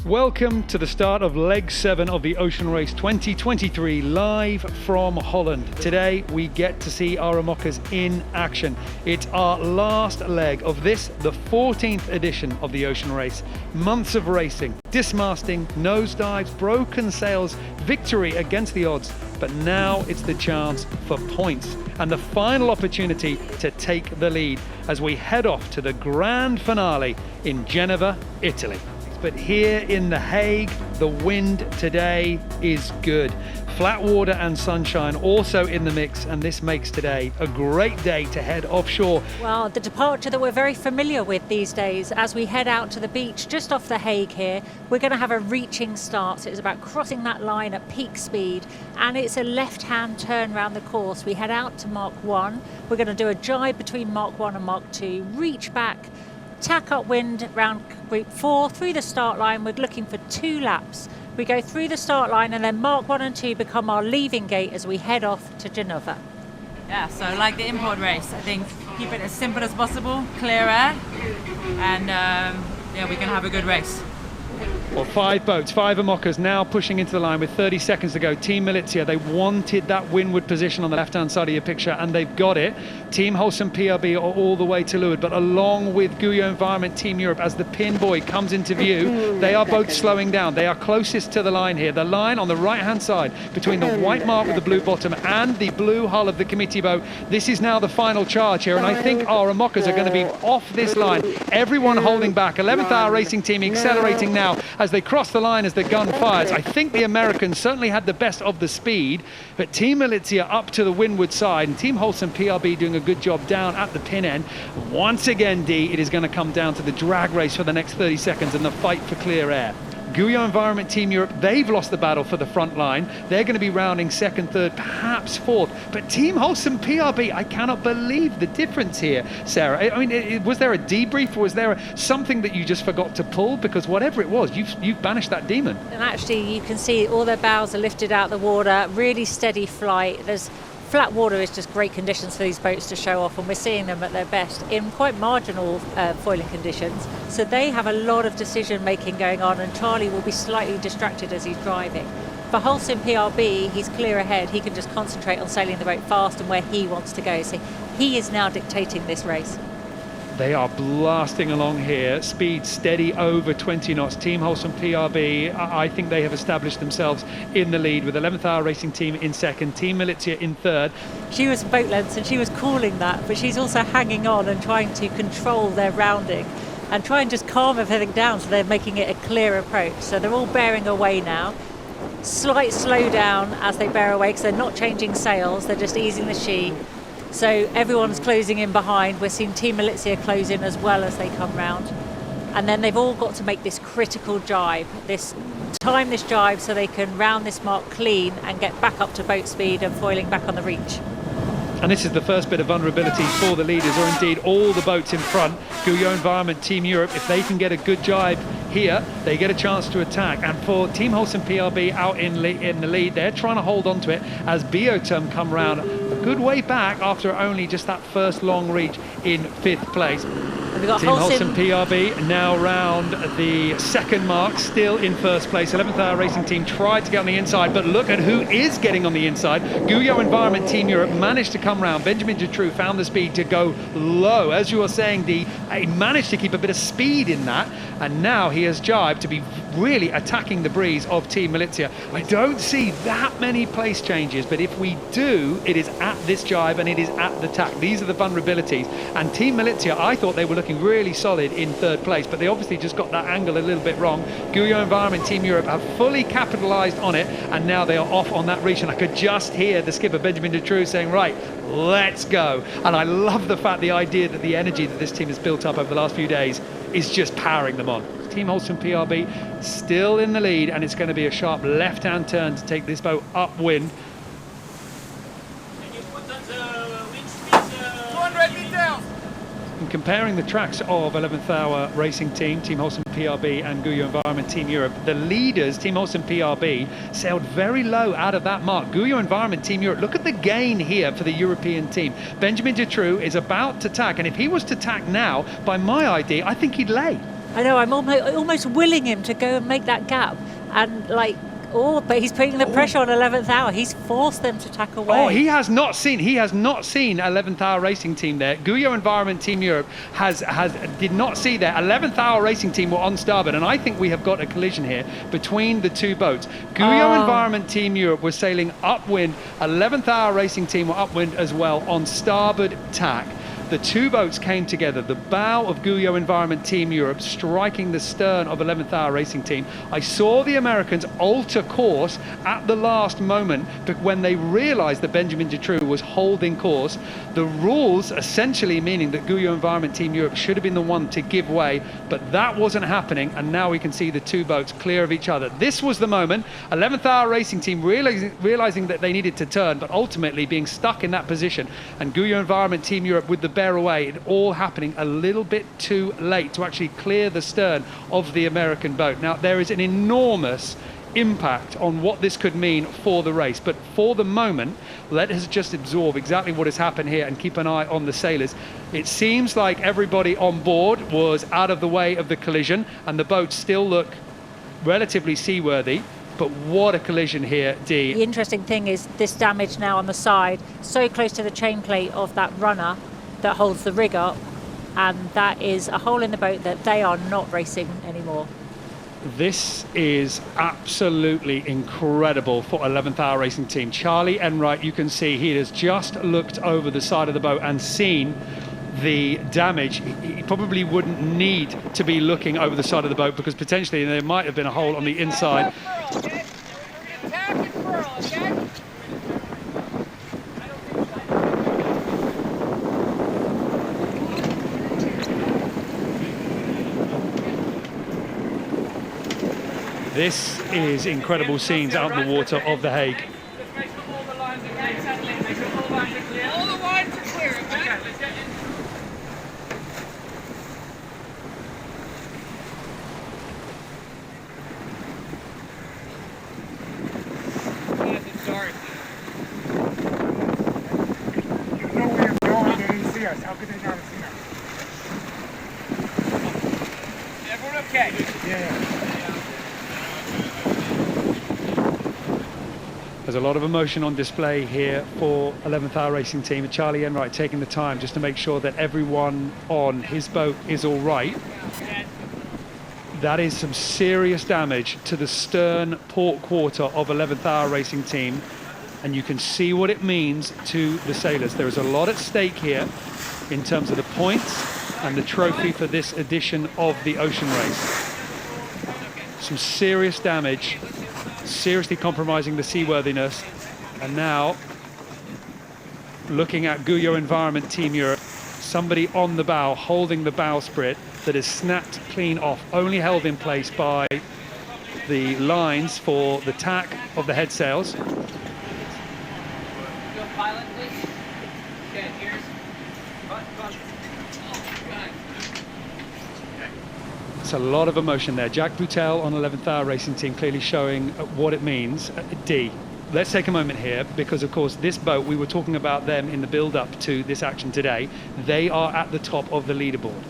Welcome to the start of leg 7 of the Ocean Race 2023, live from Holland. Today we get to see our Amokas in action. It's our last leg of this, the 14th edition of the Ocean Race. Months of racing, dismasting, nosedives, broken sails, victory against the odds. But now it's the chance for points and the final opportunity to take the lead as we head off to the grand finale in Genova, Italy. But here in the Hague, the wind today is good. Flat water and sunshine also in the mix, and this makes today a great day to head offshore. Well, the departure that we're very familiar with these days as we head out to the beach just off the Hague here, we're going to have a reaching start. So it's about crossing that line at peak speed, and it's a left-hand turn around the course. We head out to Mark 1. We're going to do a jibe between Mark 1 and Mark 2, reach back, tack upwind round group 4 through the start line. We're looking for 2 laps. We go through the start line and then Mark 1 and 2 become our leaving gate as we head off to Genova. Yeah, so like the import race, I think keep it as simple as possible, clear air, and yeah, we can have a good race. Well, 5 boats, 5 Amokas now pushing into the line with 30 seconds to go. Team Milizia, they wanted that windward position on the left-hand side of your picture, and they've got it. Team Holcim-PRB are all the way to leeward, but along with GUYOT Environment Team Europe, as the pin buoy comes into view, they are both slowing down. They are closest to the line here. The line on the right-hand side between the white mark with the blue bottom and the blue hull of the committee boat. This is now the final charge here, and I think our Amokas are going to be off this line. Everyone holding back. 11th Hour Racing Team accelerating now as they cross the line as the gun fires. I think the Americans certainly had the best of the speed, but Team Milizia up to the windward side, and Team Holcim-PRB doing a good job down at the pin end. Once again, D, it is going to come down to the drag race for the next 30 seconds and the fight for clear air. GUYOT Environment Team Europe, they've lost the battle for the front line. They're going to be rounding 2nd, 3rd, perhaps 4th. But Team Holcim-PRB, I cannot believe the difference here, Sarah. I mean, was there a debrief, or was there something that you just forgot to pull? Because whatever it was, you've banished that demon. And actually, you can see all their bows are lifted out of the water, really steady flight. Flat water is just great conditions for these boats to show off, and we're seeing them at their best in quite marginal foiling conditions. So they have a lot of decision making going on, and Charlie will be slightly distracted as he's driving. For Holcim-PRB, he's clear ahead. He can just concentrate on sailing the boat fast and where he wants to go. So he is now dictating this race. They are blasting along here, speed steady over 20 knots. Team Holcim-PRB, I think they have established themselves in the lead with 11th Hour Racing Team in 2nd, Team Milizia in 3rd. She was boat lengths and she was calling that, but she's also hanging on and trying to control their rounding and try and just calm everything down so they're making it a clear approach. So they're all bearing away now. Slight slowdown as they bear away because they're not changing sails, they're just easing the sheet. So everyone's closing in behind. We're seeing Team Milizia close in as well as they come round. And then they've all got to make this critical jibe, time this jibe so they can round this mark clean and get back up to boat speed and foiling back on the reach. And this is the first bit of vulnerability for the leaders, or indeed all the boats in front. GUYOT Environment Team Europe, if they can get a good jibe here, they get a chance to attack. And for Team Holcim-PRB out in the lead, they're trying to hold on to it as GUYOT come round a good way back after only just that first long reach in 5th place. We've got Team Holcim-PRB now round the 2nd mark, still in 1st place. 11th Hour Racing Team tried to get on the inside, but look at who is getting on the inside. GUYOT Environment Team Europe managed to come round. Benjamin Dutroux found the speed to go low. As you were saying, Dee, he managed to keep a bit of speed in that, and now he has jibed to be really attacking the breeze of Team Milizia. I don't see that many place changes, but if we do, it is at this jibe and it is at the tack. These are the vulnerabilities. And Team Milizia, I thought they were looking really solid in 3rd place, but they obviously just got that angle a little bit wrong. GUYOT Environment Team Europe have fully capitalised on it, and now they are off on that reach. And I could just hear the skipper Benjamin Dutroux saying, right, let's go. And I love the fact, the idea that the energy that this team has built up over the last few days is just powering them on. Team Holcim-PRB still in the lead, and it's going to be a sharp left-hand turn to take this boat upwind. Can you put on the wind speed 200 meters? And comparing the tracks of 11th Hour Racing Team, Team Holcim-PRB and GUYOT Environment Team Europe, the leaders, Team Holcim-PRB, sailed very low out of that mark. GUYOT Environment Team Europe, look at the gain here for the European team. Benjamin Dutroux is about to tack, and if he was to tack now, by my idea, I think he'd lay. I know, I'm almost willing him to go and make that gap. And like, but he's putting the pressure on 11th Hour. He's forced them to tack away. Oh, he has not seen 11th Hour Racing Team there. GUYOT Environment Team Europe did not see there. 11th Hour Racing Team were on starboard, and I think we have got a collision here between the two boats. GUYOT Environment Team Europe was sailing upwind. 11th Hour Racing Team were upwind as well on starboard tack. The two boats came together, the bow of GUYOT Environment Team Europe striking the stern of 11th Hour Racing Team. I saw the Americans alter course at the last moment, but when they realized that Benjamin Dutroux was holding course, the rules essentially meaning that GUYOT Environment Team Europe should have been the one to give way, but that wasn't happening, and now we can see the two boats clear of each other. This was the moment, 11th Hour Racing Team realizing that they needed to turn, but ultimately being stuck in that position, and GUYOT Environment Team Europe with the bear away, it all happening a little bit too late to actually clear the stern of the American boat. Now, there is an enormous impact on what this could mean for the race, but for the moment, let us just absorb exactly what has happened here and keep an eye on the sailors. It seems like everybody on board was out of the way of the collision, and the boats still look relatively seaworthy. But what a collision here, Dee. The interesting thing is this damage now on the side, so close to the chain plate of that runner that holds the rig up, and that is a hole in the boat that they are not racing anymore. This is absolutely incredible for 11th Hour Racing Team. Charlie Enright, you can see he has just looked over the side of the boat and seen the damage. He probably wouldn't need to be looking over the side of the boat because potentially there might have been a hole on the inside. This is incredible scenes out in the water of the Hague. All the lines are clear, okay? Sorry. You know where you're going, they didn't see us. How could they not have seen us? Everyone okay? Yeah. There's a lot of emotion on display here for 11th Hour Racing Team. Charlie Enright taking the time just to make sure that everyone on his boat is all right. That is some serious damage to the stern port quarter of 11th Hour Racing Team, and you can see what it means to the sailors. There is a lot at stake here in terms of the points and the trophy for this edition of the Ocean Race. Some serious damage, seriously compromising the seaworthiness, and now looking at GUYOT Environment Team Europe, somebody on the bow holding the bowsprit that is snapped clean off, only held in place by the lines for the tack of the head sails. It's a lot of emotion there. Jack Boutel on 11th Hour Racing Team clearly showing what it means. Dee, let's take a moment here because, of course, this boat, we were talking about them in the build-up to this action today. They are at the top of the leaderboard,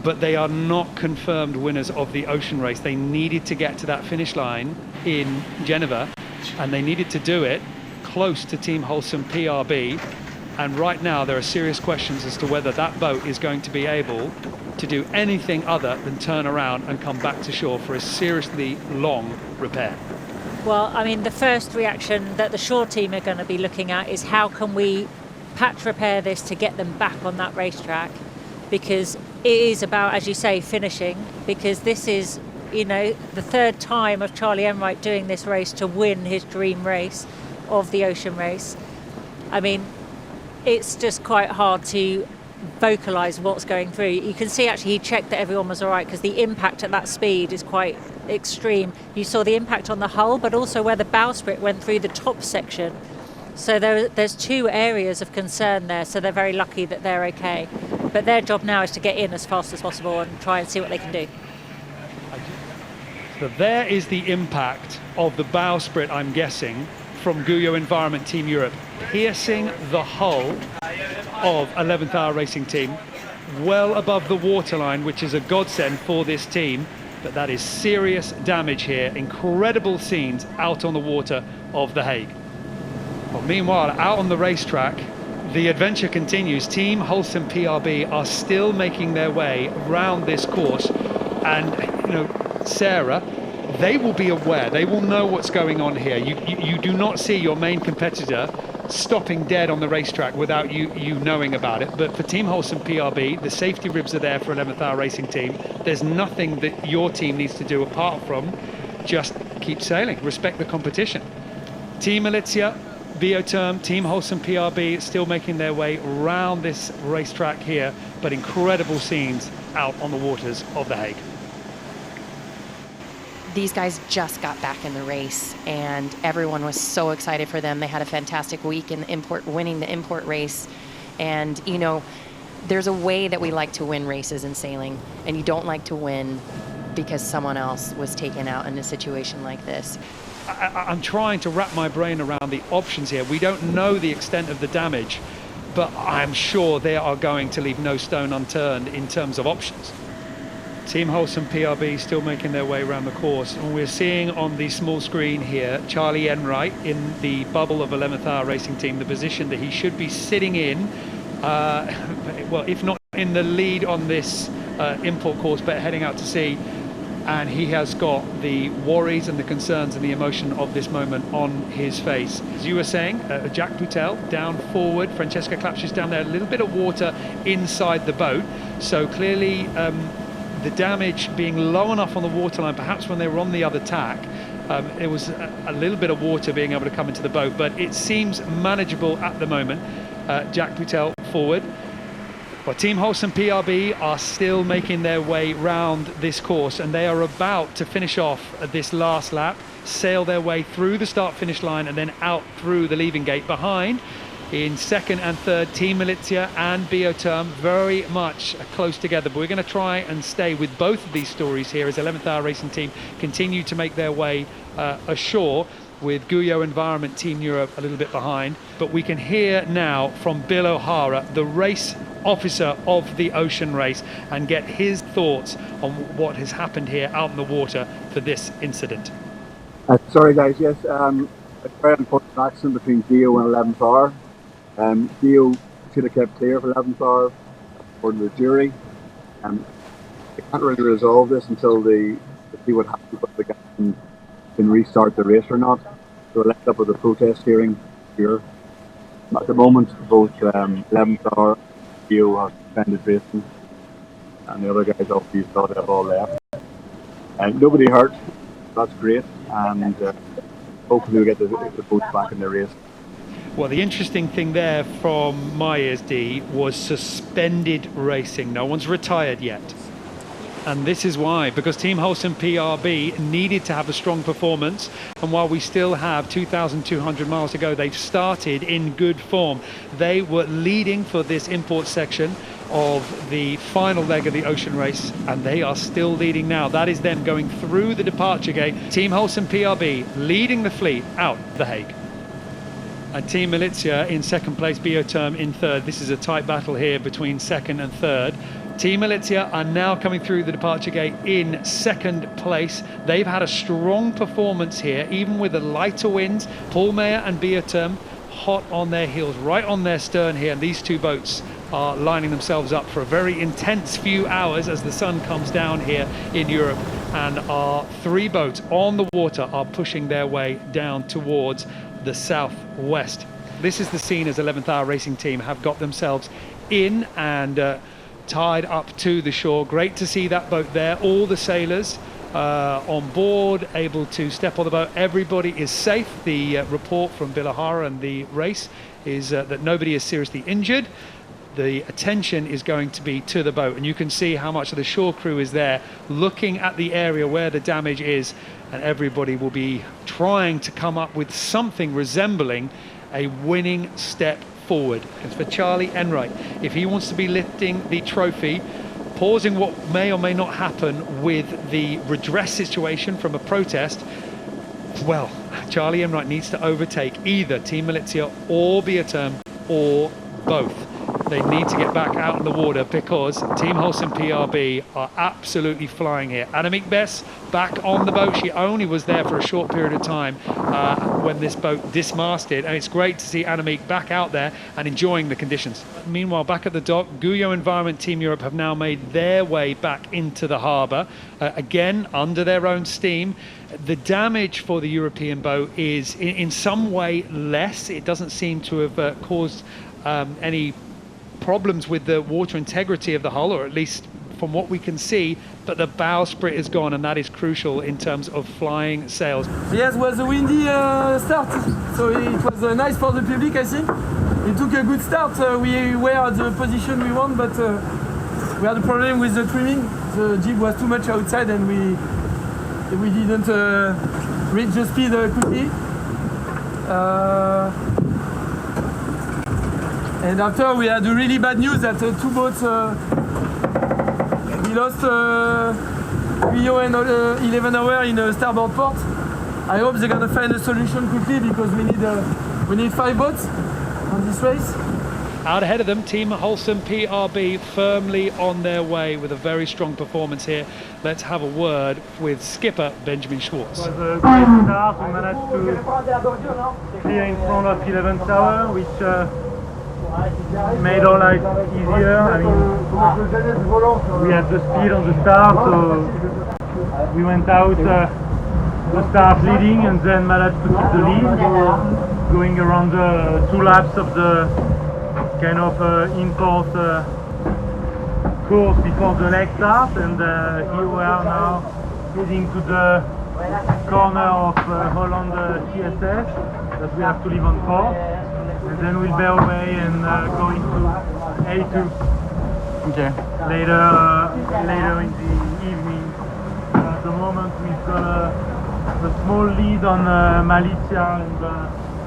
but they are not confirmed winners of the Ocean Race. They needed to get to that finish line in Genova, and they needed to do it close to Team Holcim-PRB. And right now, there are serious questions as to whether that boat is going to be able to do anything other than turn around and come back to shore for a seriously long repair. Well, I mean, the first reaction that the shore team are going to be looking at is how can we patch repair this to get them back on that racetrack, because it is about, as you say, finishing, because this is, you know, the third time of Charlie Enright doing this race to win his dream race of the Ocean Race. I mean, it's just quite hard to vocalize what's going through. You can see actually he checked that everyone was all right because the impact at that speed is quite extreme. You saw the impact on the hull, but also where the bowsprit went through the top section. So there's two areas of concern there, so they're very lucky that they're okay. But their job now is to get in as fast as possible and try and see what they can do. So there is the impact of the bowsprit, I'm guessing, from GUYOT Environment Team Europe, piercing the hull of 11th Hour Racing Team. well above the waterline, which is a godsend for this team. But that is serious damage here. Incredible scenes out on the water of the Hague. Well, meanwhile, out on the racetrack, the adventure continues. Team Holcim-PRB are still making their way around this course. And, you know, Sarah, they will be aware. They will know what's going on here. You do not see your main competitor stopping dead on the racetrack without you knowing about it. But for Team Holcim-PRB, the safety ribs are there for 11th Hour Racing Team. There's nothing that your team needs to do apart from just keep sailing, respect the competition. Team Militia, GUYOT, Team Holcim-PRB still making their way around this racetrack here, but incredible scenes out on the waters of the Hague. These guys just got back in the race and everyone was so excited for them. They had a fantastic week in the winning the import race. And, you know, there's a way that we like to win races in sailing, and you don't like to win because someone else was taken out in a situation like this. I'm trying to wrap my brain around the options here. We don't know the extent of the damage, but I'm sure they are going to leave no stone unturned in terms of options. Team Holcim-PRB still making their way around the course, and we're seeing on the small screen here Charlie Enright in the bubble of 11th Hour Racing Team, the position that he should be sitting in, well, if not in the lead on this import course, but heading out to sea. And he has got the worries and the concerns and the emotion of this moment on his face. As you were saying, Jack Boutel down forward, Francesca Klapsch down there, a little bit of water inside the boat. So clearly the damage being low enough on the waterline, perhaps when they were on the other tack, it was a little bit of water being able to come into the boat, but it seems manageable at the moment. Jack Boutel forward. Well, Team Holcim-PRB are still making their way round this course, and they are about to finish off this last lap, sail their way through the start-finish line and then out through the leaving gate. Behind, in second and third, Team Militia and GUYOT, very much close together. But we're going to try and stay with both of these stories here as 11th Hour Racing Team continue to make their way ashore, with GUYOT Environment Team Europe a little bit behind. But we can hear now from Bill O'Hara, the race officer of the ocean race, and get his thoughts on what has happened here out in the water for this incident. Sorry guys, yes, a very unfortunate accident between GUYOT and 11th Hour. GUYOT should have kept clear for 11th Hour, according to the jury. They can't really resolve this until they see what happens with the guy can restart the race or not. So we'll end up with a protest hearing here. At the moment, both 11th Hour and GUYOT have suspended racing, and the other guys obviously thought they've all left. Nobody hurt, that's great, and hopefully we'll get the boats back in the race. Well, the interesting thing there from my ears, D, was suspended racing. No one's retired yet. And this is why, because Team Holcim-PRB needed to have a strong performance, and while we still have 2,200 miles to go, they've started in good form. They were leading for this import section of the final leg of the ocean race, and they are still leading now. That is them going through the departure gate. Team Holcim-PRB leading the fleet out the Hague. And Team Militia in second place, GUYOT in third. This is a tight battle here between second and third. Team Militia are now coming through the departure gate in second place. They've had a strong performance here, even with the lighter winds. Paul Mayer and GUYOT hot on their heels, right on their stern here. And these two boats are lining themselves up for a very intense few hours as the sun comes down here in Europe. And our three boats on the water are pushing their way down towards the southwest. This is the scene as 11th Hour Racing Team have got themselves in and tied up to the shore. Great to see that boat there. All the sailors on board, able to step on the boat. Everybody is safe. The report from Bill O'Hara and the race is that nobody is seriously injured. The attention is going to be to the boat, and you can see how much of the shore crew is there looking at the area where the damage is, and everybody will be trying to come up with something resembling a winning step forward. As for Charlie Enright, if he wants to be lifting the trophy, pausing what may or may not happen with the redress situation from a protest, well, Charlie Enright needs to overtake either Team Militia or GUYOT or both. they need to get back out in the water because Team Holcim-PRB are absolutely flying here. Annemiek Bess back on the boat. She only was there for a short period of time when this boat dismasted, and it's great to see Annemiek back out there and enjoying the conditions. Meanwhile, back at the dock, GUYOT Environment Team Europe have now made their way back into the harbour, again under their own steam. The damage for the European boat is in some way less. It doesn't seem to have caused any problems with the water integrity of the hull, or at least from what we can see, but the bowsprit is gone, and that is crucial in terms of flying sails. Yes, it was a windy start, so it was nice for the public, I think. It took a good start. We were at the position we want, but we had a problem with the trimming. The jib was too much outside, and we didn't reach the speed quickly. And after we had really bad news that two boats, we lost GUYOT and 11 hours in starboard port. I hope they're gonna find a solution quickly because we need 5 boats on this race. Out ahead of them, Team Holcim-PRB firmly on their way with a very strong performance here. Let's have a word with skipper Benjamin Schwartz. It was a great start. We managed to clear in front of 11th hour, which made our life easier. I mean, we had the speed on the start, so we went out the start leading and then managed to keep the lead, going around the 2 laps of the kind of import course before the leg start, and here we are now heading to the corner of Holland TSS that we have to leave on port, and then we'll bear away and go into A2 later in the evening. At the moment we've got a small lead on Malizia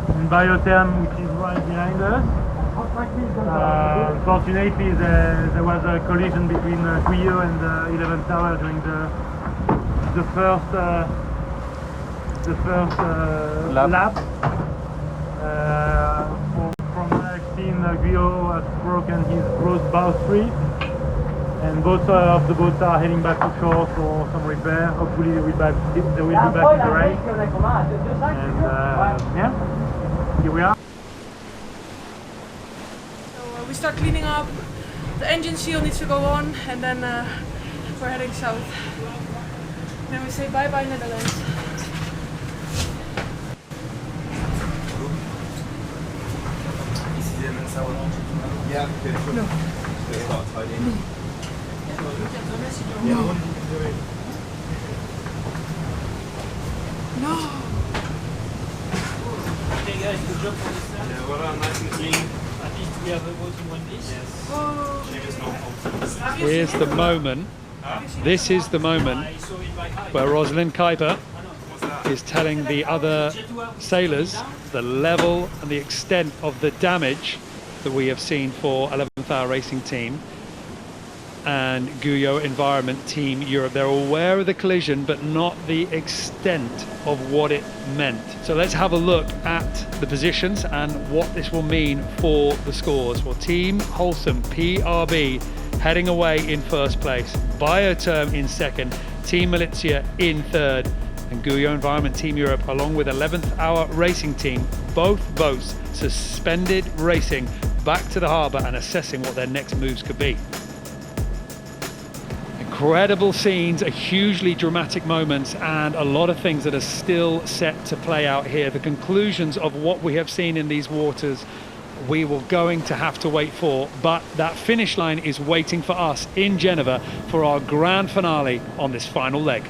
and Biotherm, which is right behind us. Unfortunately, there was a collision between GUYOT and 11th hour during the first lap. From what I've seen, GUYOT has broken his gross bowsprit, and both of the boats are heading back to shore for some repair. Hopefully they will be back in the race. And yeah, here we are. We start cleaning up, the engine seal needs to go on, and then we're heading south. Then we say bye-bye Netherlands. No. Okay guys, good job for this time. Yeah, voilà, nice and clean. At least we have a boat in one piece. Yes. Here's the moment. This is the moment where Rosalind Kuiper is telling the other sailors the level and the extent of the damage that we have seen for 11th Hour Racing Team and GUYOT Environment Team Europe. They're aware of the collision, but not the extent of what it meant. So let's have a look at the positions and what this will mean for the scores. Well, Team Holcim-PRB heading away in first place, Biotherm in second, Team Malizia in third, and GUYOT Environment Team Europe, along with 11th Hour Racing Team, both boats suspended racing back to the harbour and assessing what their next moves could be. Incredible scenes, hugely dramatic moments, and a lot of things that are still set to play out here. The conclusions of what we have seen in these waters we were going to have to wait for, but that finish line is waiting for us in Genova for our grand finale on this final leg.